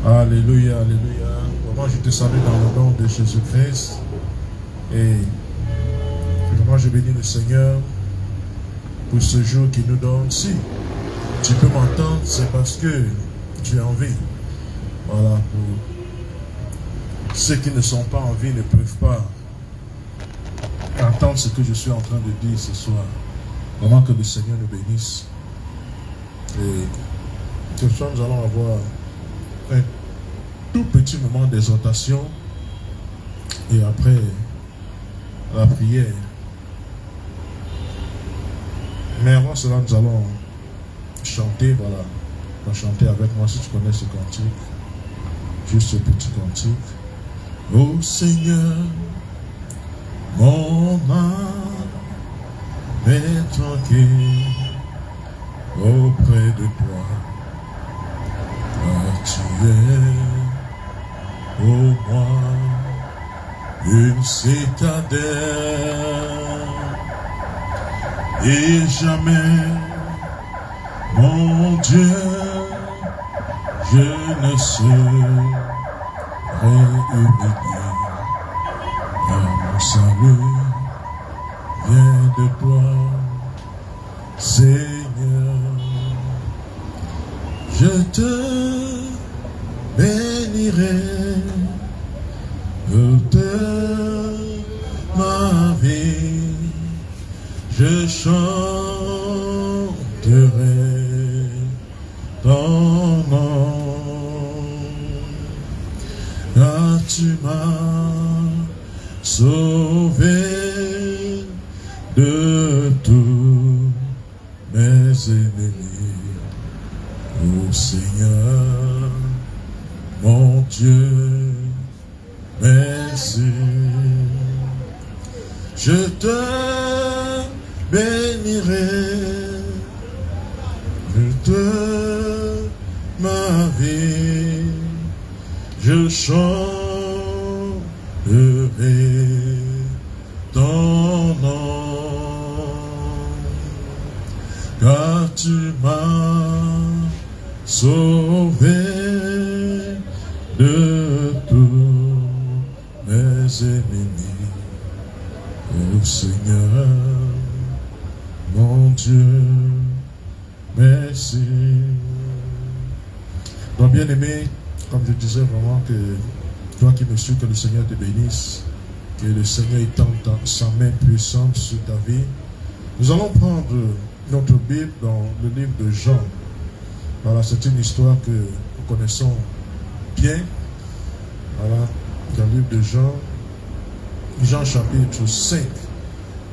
Alléluia, alléluia. Vraiment, je te salue dans le nom de Jésus-Christ. Et vraiment, je bénis le Seigneur pour ce jour qu'il nous donne. Si tu peux m'entendre, c'est parce que tu es en vie. Voilà, pour ceux qui ne sont pas en vie ne peuvent pas entendre ce que je suis en train de dire ce soir. Vraiment que le Seigneur nous bénisse. Et ce soir, nous allons avoir un tout petit moment d'exhortation et après la prière. Mais avant cela, nous allons chanter, voilà. On va chanter avec moi si tu connais ce cantique. Juste ce petit cantique. Ô Seigneur, mon âme est tranquille auprès de toi. Tu es au moins une citadelle et jamais, mon Dieu, je ne serai humilié, car mon salut vient de toi, Seigneur. Je te bénirai de ma vie, je chanterai ton nom, car tu m'as sauvé de tous mes ennemis. Ô Seigneur, mon Dieu, merci. Je te bénirai de ma vie, je chanterai ton nom, car tu m'as sauvé de tous mes ennemis. Ô Seigneur, mon Dieu, merci. Donc bien aimé, comme je disais vraiment que toi qui me suis, que le Seigneur te bénisse, que le Seigneur étende sa main puissante sur ta vie. Nous allons prendre notre Bible dans le livre de Jean. Voilà, c'est une histoire que nous connaissons bien. Voilà, dans le livre de Jean, Jean chapitre 5,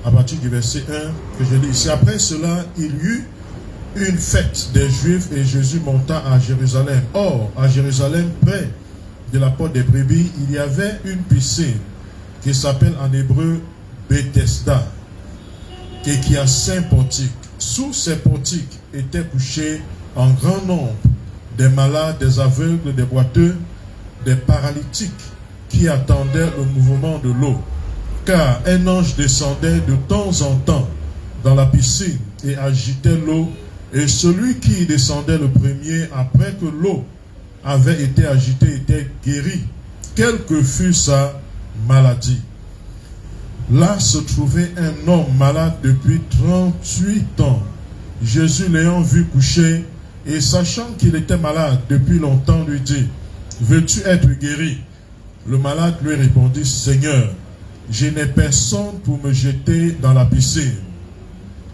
à partir du verset 1 que je lis ici. Après cela, il y eut une fête des Juifs et Jésus monta à Jérusalem. Or, à Jérusalem, près de la porte des brebis, il y avait une piscine qui s'appelle en hébreu Bethesda et qui a 5 portiques. Sous ces portiques étaient couchés en grand nombre des malades, des aveugles, des boiteux, des paralytiques qui attendaient le mouvement de l'eau. Car un ange descendait de temps en temps dans la piscine et agitait l'eau, et celui qui descendait le premier après que l'eau avait été agitée était guéri, quelle que fût sa maladie. Là se trouvait un homme malade depuis 38 ans. Jésus l'ayant vu coucher et sachant qu'il était malade depuis longtemps lui dit: veux-tu être guéri? Le malade lui répondit: Seigneur, je n'ai personne pour me jeter dans la piscine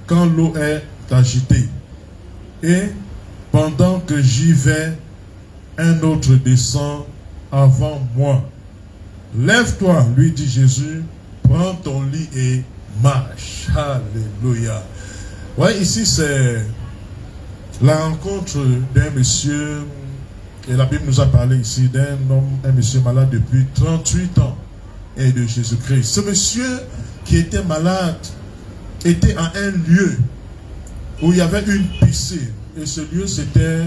quand l'eau est agitée. Et pendant que j'y vais, un autre descend avant moi. Lève-toi, lui dit Jésus, prends ton lit et marche. Alléluia. Ouais, ici c'est la rencontre d'un monsieur, et la Bible nous a parlé ici d'un homme, un monsieur malade depuis 38 ans, et de Jésus-Christ. Ce monsieur qui était malade était à un lieu où il y avait une piscine, et ce lieu c'était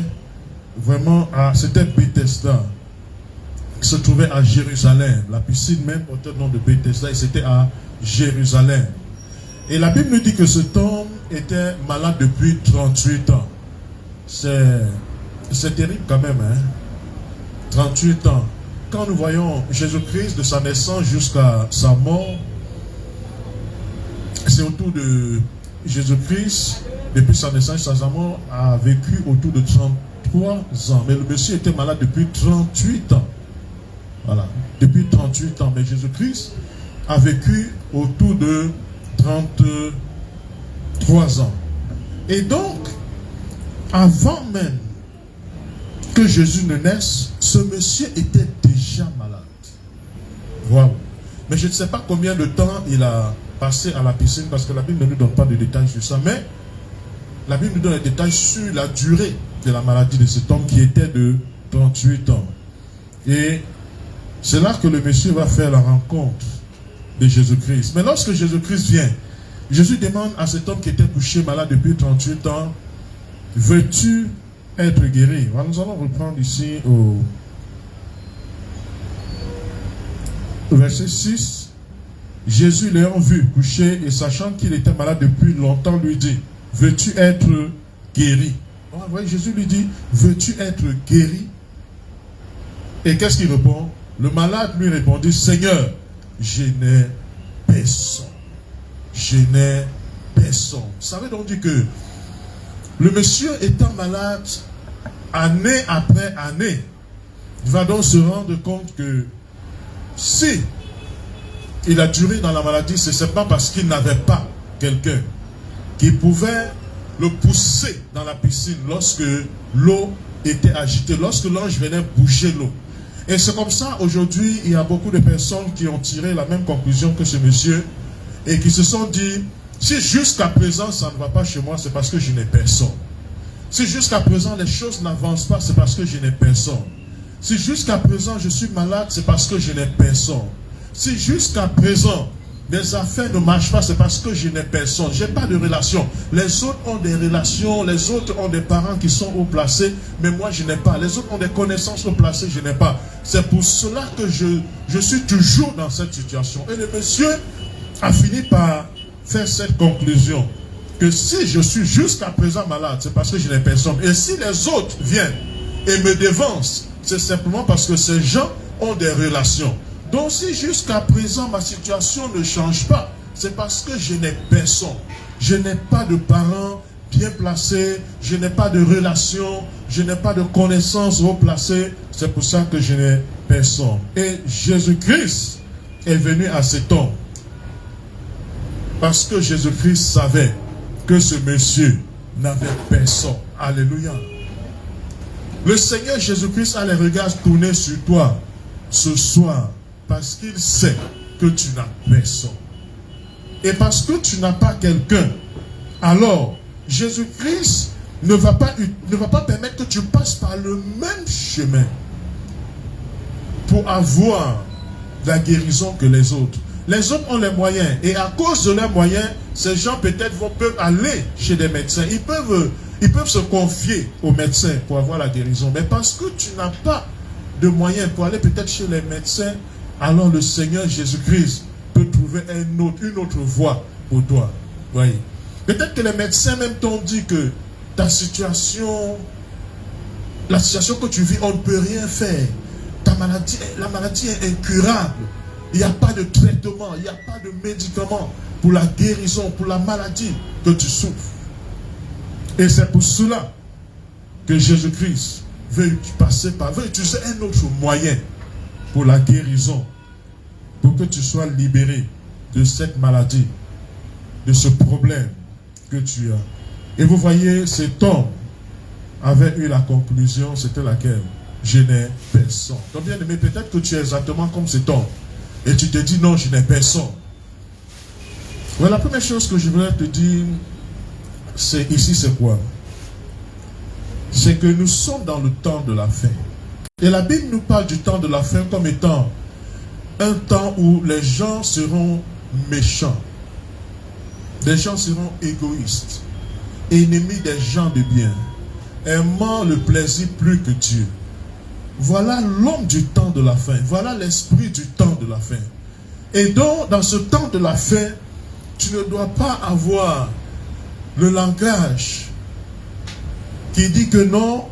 vraiment c'était Bethesda, qui se trouvait à Jérusalem. La piscine même portait le nom de Bethesda, et c'était à Jérusalem. Et la Bible nous dit que cet homme était malade depuis 38 ans. C'est terrible quand même, hein? 38 ans. Quand nous voyons Jésus-Christ de sa naissance jusqu'à sa mort, c'est autour de Jésus-Christ, depuis sa naissance jusqu'à sa mort, a vécu autour de 33 ans. Mais le monsieur était malade depuis 38 ans. Voilà, depuis 38 ans. Mais Jésus-Christ a vécu autour de 33 ans. Et donc, avant même que Jésus ne naisse, ce monsieur était déjà malade. Waouh! Mais je ne sais pas combien de temps il a passé à la piscine, parce que la Bible ne nous donne pas de détails sur ça, mais la Bible nous donne des détails sur la durée de la maladie de cet homme qui était de 38 ans. Et c'est là que le monsieur va faire la rencontre de Jésus-Christ. Mais lorsque Jésus-Christ vient, Jésus demande à cet homme qui était couché malade depuis 38 ans, veux-tu être guéri? Nous allons reprendre ici au verset 6. Jésus l'ayant vu couché et sachant qu'il était malade depuis longtemps lui dit, veux-tu être guéri? Jésus lui dit, veux-tu être guéri? Et qu'est-ce qu'il répond? Le malade lui répondit, Seigneur, je n'ai personne. Je n'ai personne. Ça veut donc dire que le monsieur étant malade, année après année, il va donc se rendre compte que si il a duré dans la maladie, ce n'est pas parce qu'il n'avait pas quelqu'un qui pouvait le pousser dans la piscine lorsque l'eau était agitée, lorsque l'ange venait bouger l'eau. Et c'est comme ça, aujourd'hui, il y a beaucoup de personnes qui ont tiré la même conclusion que ce monsieur et qui se sont dit, si jusqu'à présent ça ne va pas chez moi, c'est parce que je n'ai personne. Si jusqu'à présent les choses n'avancent pas, c'est parce que je n'ai personne. Si jusqu'à présent je suis malade, c'est parce que je n'ai personne. Si jusqu'à présent mes affaires ne marchent pas, c'est parce que je n'ai personne. Je n'ai pas de relation. Les autres ont des relations, les autres ont des parents qui sont haut placés, mais moi je n'ai pas. Les autres ont des connaissances haut placées, je n'ai pas. C'est pour cela que je suis toujours dans cette situation. Et le monsieur a fini par faire cette conclusion, que si je suis jusqu'à présent malade, c'est parce que je n'ai personne. Et si les autres viennent et me dévancent, c'est simplement parce que ces gens ont des relations. Donc si jusqu'à présent ma situation ne change pas, c'est parce que je n'ai personne. Je n'ai pas de parents bien placés, je n'ai pas de relations, je n'ai pas de connaissances haut placées. C'est pour ça que je n'ai personne. Et Jésus-Christ est venu à cet homme. Parce que Jésus-Christ savait que ce monsieur n'avait personne. Alléluia. Le Seigneur Jésus-Christ a les regards tournés sur toi ce soir. Parce qu'il sait que tu n'as personne. Et parce que tu n'as pas quelqu'un, alors Jésus-Christ ne va pas permettre que tu passes par le même chemin pour avoir la guérison que les autres. Les autres ont les moyens. Et à cause de leurs moyens, ces gens peut-être peuvent aller chez des médecins. Ils peuvent se confier aux médecins pour avoir la guérison. Mais parce que tu n'as pas de moyens pour aller peut-être chez les médecins, alors le Seigneur Jésus-Christ peut trouver une autre voie pour toi. Voyez. Peut-être que les médecins même t'ont dit que ta situation, la situation que tu vis, on ne peut rien faire. La maladie est incurable. Il n'y a pas de traitement, il n'y a pas de médicament pour la guérison, pour la maladie que tu souffres. Et c'est pour cela que Jésus-Christ veut utiliser un autre moyen pour la guérison, pour que tu sois libéré de cette maladie, de ce problème que tu as. Et vous voyez, cet homme avait eu la conclusion, c'était laquelle? Je n'ai personne. Donc bien aimé, peut-être que tu es exactement comme cet homme, et tu te dis non, je n'ai personne. Ouais, la première chose que je voudrais te dire, c'est quoi? C'est que nous sommes dans le temps de la fin. Et la Bible nous parle du temps de la fin comme étant un temps où les gens seront méchants. Les gens seront égoïstes, ennemis des gens de bien, aimant le plaisir plus que Dieu. Voilà l'homme du temps de la fin. Voilà l'esprit du temps de la fin. Et donc, dans ce temps de la fin, tu ne dois pas avoir le langage qui dit que non,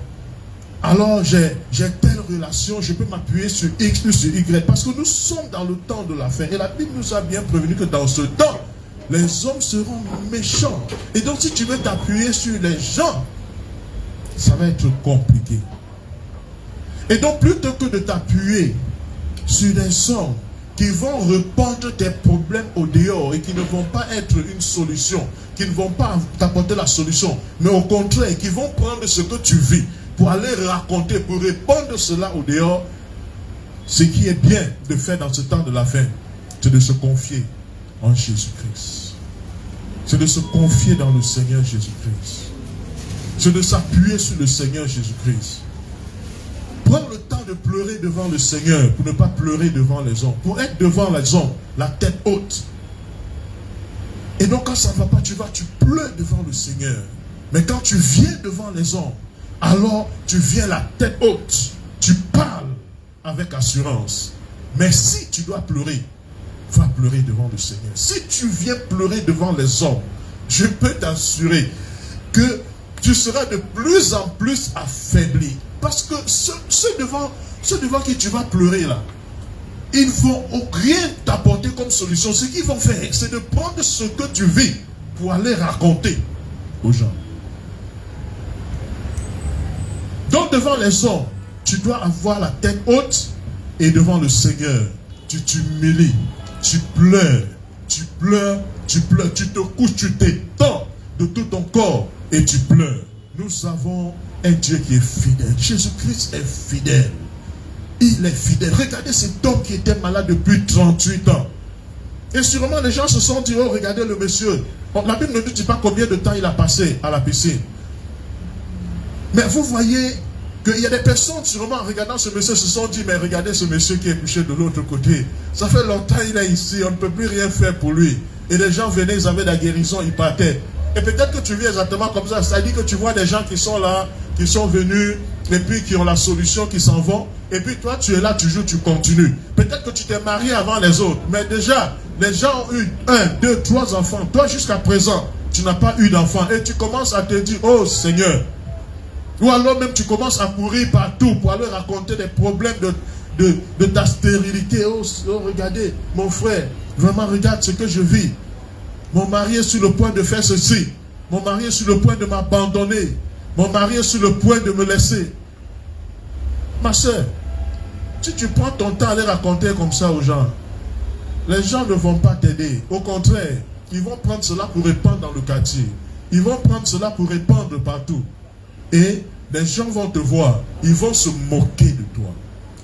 alors j'ai telle relation, je peux m'appuyer sur X plus sur Y. Parce que nous sommes dans le temps de la fin. Et la Bible nous a bien prévenu que dans ce temps, les hommes seront méchants. Et donc si tu veux t'appuyer sur les gens, ça va être compliqué. Et donc plutôt que de t'appuyer sur des hommes qui vont répandre tes problèmes au dehors et qui ne vont pas être une solution, qui ne vont pas t'apporter la solution, mais au contraire, qui vont prendre ce que tu vis pour aller raconter, pour répandre cela au dehors, ce qui est bien de faire dans ce temps de la fin, c'est de se confier en Jésus-Christ. C'est de se confier dans le Seigneur Jésus-Christ. C'est de s'appuyer sur le Seigneur Jésus-Christ. Prends le temps de pleurer devant le Seigneur pour ne pas pleurer devant les hommes. Pour être devant les hommes, la tête haute. Et donc quand ça ne va pas, tu pleures devant le Seigneur. Mais quand tu viens devant les hommes, alors tu viens la tête haute. Tu parles avec assurance. Mais si tu dois pleurer, va pleurer devant le Seigneur. Si tu viens pleurer devant les hommes, je peux t'assurer que tu seras de plus en plus affaibli. Parce que ceux devant qui tu vas pleurer là, ils ne vont rien t'apporter comme solution. Ce qu'ils vont faire, c'est de prendre ce que tu vis pour aller raconter aux gens. Donc devant les hommes, tu dois avoir la tête haute et devant le Seigneur, tu t'humilies, tu pleures, tu te couches, tu t'étends de tout ton corps et tu pleures. Nous avons un Dieu qui est fidèle. Jésus-Christ est fidèle. Il est fidèle. Regardez cet homme qui était malade depuis 38 ans. Et sûrement les gens se sont dit, oh regardez le monsieur. Bon, la Bible ne nous dit pas combien de temps il a passé à la piscine. Mais vous voyez qu'il y a des personnes sûrement en regardant ce monsieur se sont dit, mais regardez ce monsieur qui est couché de l'autre côté. Ça fait longtemps qu'il est ici, on ne peut plus rien faire pour lui. Et les gens venaient, ils avaient la guérison, ils partaient. Et peut-être que tu vis exactement comme ça. C'est-à-dire que tu vois des gens qui sont là, qui sont venus, et puis qui ont la solution, qui s'en vont. Et puis toi, tu es là, toujours, tu continues. Peut-être que tu t'es marié avant les autres. Mais déjà, les gens ont eu 1, 2, 3 enfants. Toi, jusqu'à présent, tu n'as pas eu d'enfants. Et tu commences à te dire, oh Seigneur. Ou alors même tu commences à courir partout pour aller raconter des problèmes de ta stérilité. Oh, regardez, mon frère, vraiment regarde ce que je vis. Mon mari est sur le point de faire ceci. Mon mari est sur le point de m'abandonner. Mon mari est sur le point de me laisser. Ma soeur, si tu prends ton temps à aller raconter comme ça aux gens, les gens ne vont pas t'aider. Au contraire, ils vont prendre cela pour répandre dans le quartier. Ils vont prendre cela pour répandre partout. Et les gens vont te voir. Ils vont se moquer de toi.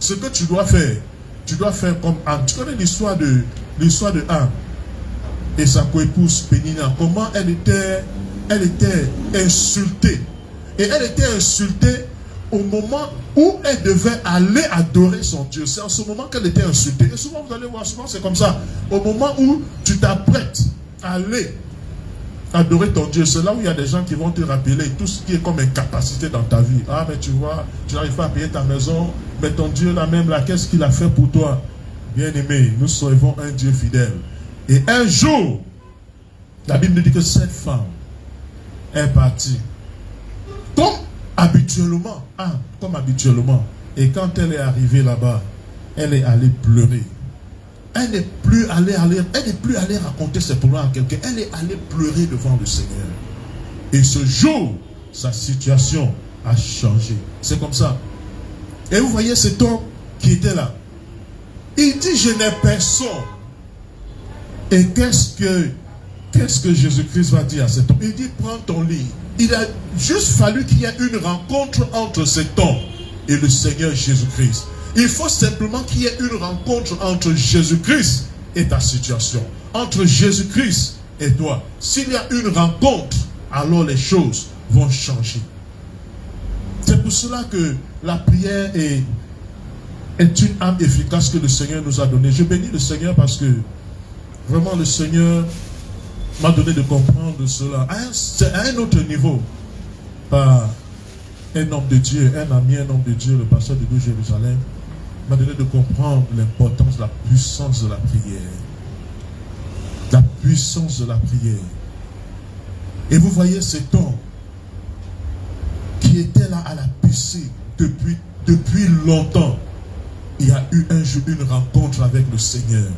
Ce que tu dois faire comme Anne. Tu connais l'histoire de Anne et sa coépouse Pénina, comment elle était insultée. Et elle était insultée au moment où elle devait aller adorer son Dieu. C'est en ce moment qu'elle était insultée. Et souvent, vous allez voir, souvent c'est comme ça. Au moment où tu t'apprêtes à aller adorer ton Dieu, c'est là où il y a des gens qui vont te rappeler tout ce qui est comme incapacité dans ta vie. Ah, mais tu vois, tu n'arrives pas à payer ta maison, mais ton Dieu là même, là, qu'est-ce qu'il a fait pour toi? Bien aimé, nous servons un Dieu fidèle. Et un jour, la Bible nous dit que cette femme est partie. Comme habituellement. Et quand elle est arrivée là-bas, elle est allée pleurer. Elle n'est plus allée raconter ses problèmes à quelqu'un. Elle est allée pleurer devant le Seigneur. Et ce jour, sa situation a changé. C'est comme ça. Et vous voyez cet homme qui était là. Il dit, je n'ai personne. Et qu'est-ce que Jésus-Christ va dire à cet homme? Il dit, prends ton lit. Il a juste fallu qu'il y ait une rencontre entre cet homme et le Seigneur Jésus-Christ. Il faut simplement qu'il y ait une rencontre entre Jésus-Christ et ta situation. Entre Jésus-Christ et toi. S'il y a une rencontre, alors les choses vont changer. C'est pour cela que la prière est une âme efficace que le Seigneur nous a donnée. Je bénis le Seigneur parce que vraiment le Seigneur m'a donné de comprendre cela. C'est à un autre niveau. Par un homme de Dieu, un ami, un homme de Dieu, le pasteur de Jérusalem, m'a donné de comprendre l'importance, la puissance de la prière. La puissance de la prière. Et vous voyez cet homme qui était là à la piscine depuis depuis longtemps, il y a eu un jour une rencontre avec le Seigneur.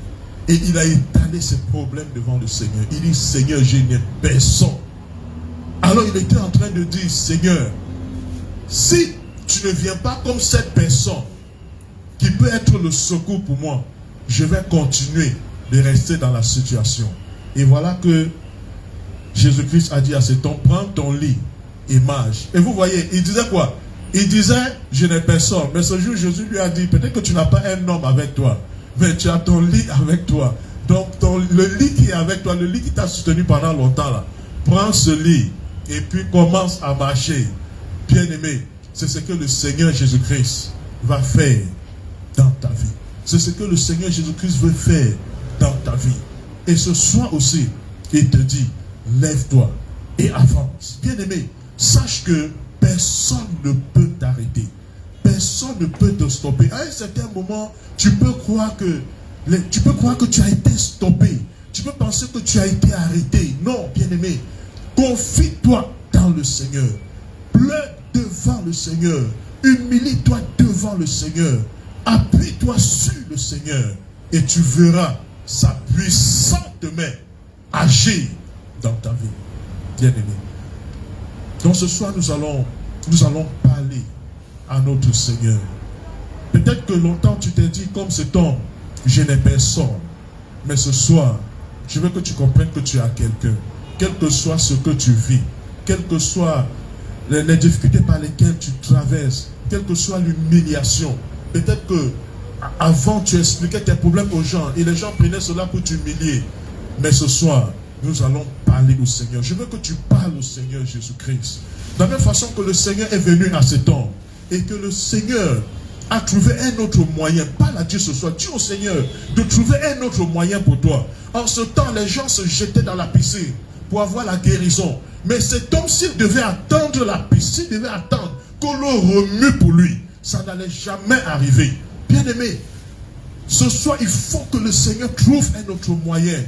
Et il a étalé ses problèmes devant le Seigneur. Il dit, Seigneur, je n'ai personne. Alors il était en train de dire, Seigneur, si tu ne viens pas comme cette personne qui peut être le secours pour moi, je vais continuer de rester dans la situation. Et voilà que Jésus-Christ a dit à cet homme, prends ton lit et marche. Et vous voyez, il disait quoi? Il disait, je n'ai personne. Mais ce jour, Jésus lui a dit, peut-être que tu n'as pas un homme avec toi, mais tu as ton lit avec toi. Donc, le lit qui est avec toi, le lit qui t'a soutenu pendant longtemps, là, prends ce lit et puis commence à marcher. Bien-aimé, c'est ce que le Seigneur Jésus-Christ va faire dans ta vie. C'est ce que le Seigneur Jésus-Christ veut faire dans ta vie. Et ce soir aussi, il te dit, lève-toi et avance. Bien-aimé, sache que personne ne peut t'arrêter. Personne ne peut te stopper. À un certain moment, tu peux croire que tu as été stoppé. Tu peux penser que tu as été arrêté. Non, bien-aimé, confie-toi dans le Seigneur. Pleure devant le Seigneur. Humilie-toi devant le Seigneur. Appuie-toi sur le Seigneur. Et tu verras sa puissante main agir dans ta vie. Bien-aimé. Donc ce soir, nous allons parler à notre Seigneur. Peut-être que longtemps tu t'es dit comme cet homme, je n'ai personne. Mais ce soir, je veux que tu comprennes que tu as quelqu'un. Quel que soit ce que tu vis, quelles que soient les difficultés par lesquelles tu traverses, quelle que soit l'humiliation. Peut-être que avant tu expliquais tes problèmes aux gens et les gens prenaient cela pour t'humilier. Mais ce soir, nous allons parler au Seigneur. Je veux que tu parles au Seigneur Jésus-Christ. De la même façon que le Seigneur est venu à cet homme et que le Seigneur a trouvé un autre moyen. Parle à Dieu ce soir. Dis au Seigneur de trouver un autre moyen pour toi. En ce temps, les gens se jetaient dans la piscine pour avoir la guérison. Mais cet homme, s'il devait attendre la piscine, il devait attendre que l'eau remue pour lui. Ça n'allait jamais arriver. Bien-aimé, ce soir, il faut que le Seigneur trouve un autre moyen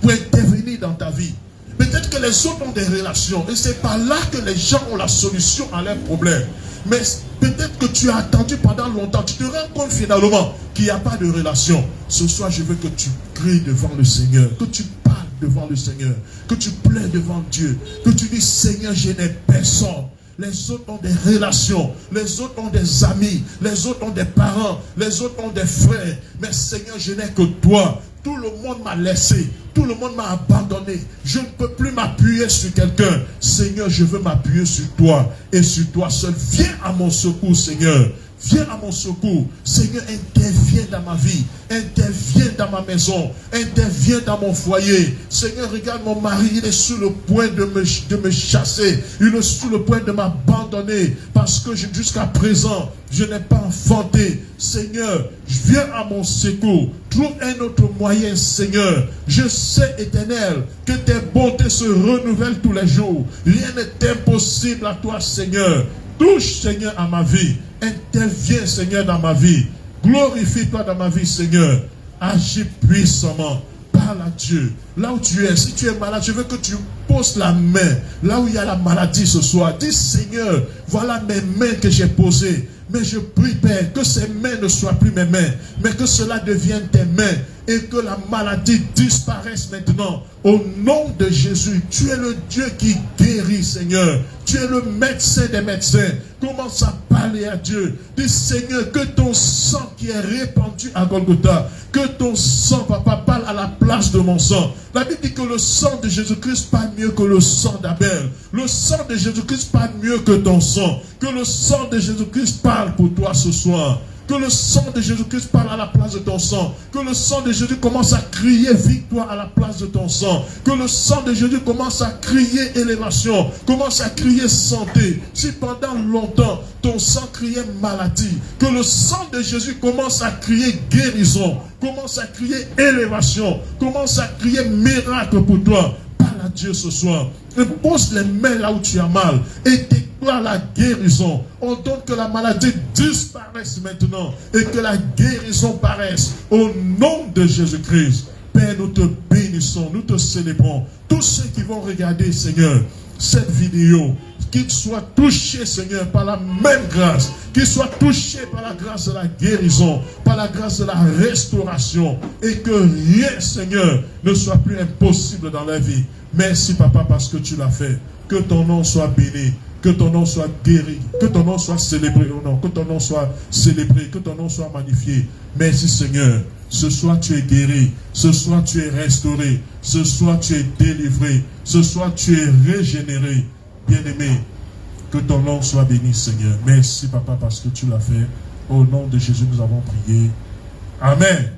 pour intervenir dans ta vie. Peut-être que les autres ont des relations et c'est par là que les gens ont la solution à leurs problèmes. Mais peut-être que tu as attendu pendant longtemps. Tu te rends compte finalement qu'il n'y a pas de relation. Ce soir, je veux que tu cries devant le Seigneur, que tu parles devant le Seigneur, que tu pleures devant Dieu, que tu dis, Seigneur, je n'ai personne. Les autres ont des relations, les autres ont des amis, les autres ont des parents, les autres ont des frères. Mais Seigneur, je n'ai que toi. Tout le monde m'a laissé, tout le monde m'a abandonné. Je ne peux plus m'appuyer sur quelqu'un. Seigneur, je veux m'appuyer sur toi et sur toi seul. Viens à mon secours, Seigneur. Viens à mon secours. Seigneur, interviens dans ma vie. Interviens dans ma maison. Interviens dans mon foyer. Seigneur, regarde mon mari, il est sur le point de me chasser. Il est sur le point de m'abandonner. Parce que jusqu'à présent, je n'ai pas enfanté. Seigneur, viens à mon secours. Trouve un autre moyen, Seigneur. Je sais, Éternel, que tes bontés se renouvellent tous les jours. Rien n'est impossible à toi, Seigneur. Touche, Seigneur, à ma vie. Interviens, Seigneur, dans ma vie. Glorifie-toi dans ma vie, Seigneur. Agis puissamment. Parle à Dieu. Là où tu es, si tu es malade, je veux que tu poses la main. Là où il y a la maladie ce soir. Dis, Seigneur, voilà mes mains que j'ai posées. Mais je prie, Père, que ces mains ne soient plus mes mains, mais que cela devienne tes mains et que la maladie disparaisse maintenant. Au nom de Jésus, tu es le Dieu qui guérit, Seigneur. Tu es le médecin des médecins. Commence à parler à Dieu. Dis, Seigneur, que ton sang qui est répandu à Golgotha, que ton sang, Papa, parle à la place de mon sang. La Bible dit que le sang de Jésus-Christ parle mieux que le sang d'Abel. Le sang de Jésus-Christ parle mieux que ton sang. Que le sang de Jésus-Christ parle pour toi ce soir. Que le sang de Jésus-Christ parle à la place de ton sang. Que le sang de Jésus commence à crier victoire à la place de ton sang. Que le sang de Jésus commence à crier élévation. Commence à crier santé. Si pendant longtemps ton sang criait maladie, que le sang de Jésus commence à crier guérison. Commence à crier élévation. Commence à crier miracle pour toi. Parle à Dieu ce soir. Et pose les mains là où tu as mal. Et déclare la guérison. On donne que la maladie disparaisse maintenant. Et que la guérison paraisse. Au nom de Jésus-Christ. Père, nous te bénissons. Nous te célébrons. Tous ceux qui vont regarder, Seigneur, cette vidéo, qu'il soit touché, Seigneur, par la même grâce, qu'il soit touché par la grâce de la guérison, par la grâce de la restauration, et que rien, Seigneur, ne soit plus impossible dans la vie. Merci, Papa, parce que tu l'as fait. Que ton nom soit béni, que ton nom soit guéri, que ton nom soit célébré, oh non, que ton nom soit célébré, que ton nom soit magnifié. Merci, Seigneur. Ce soir, tu es guéri. Ce soir, tu es restauré. Ce soir, tu es délivré. Ce soir, tu es régénéré. Bien-aimé, que ton nom soit béni, Seigneur. Merci, Papa, parce que tu l'as fait. Au nom de Jésus, nous avons prié. Amen.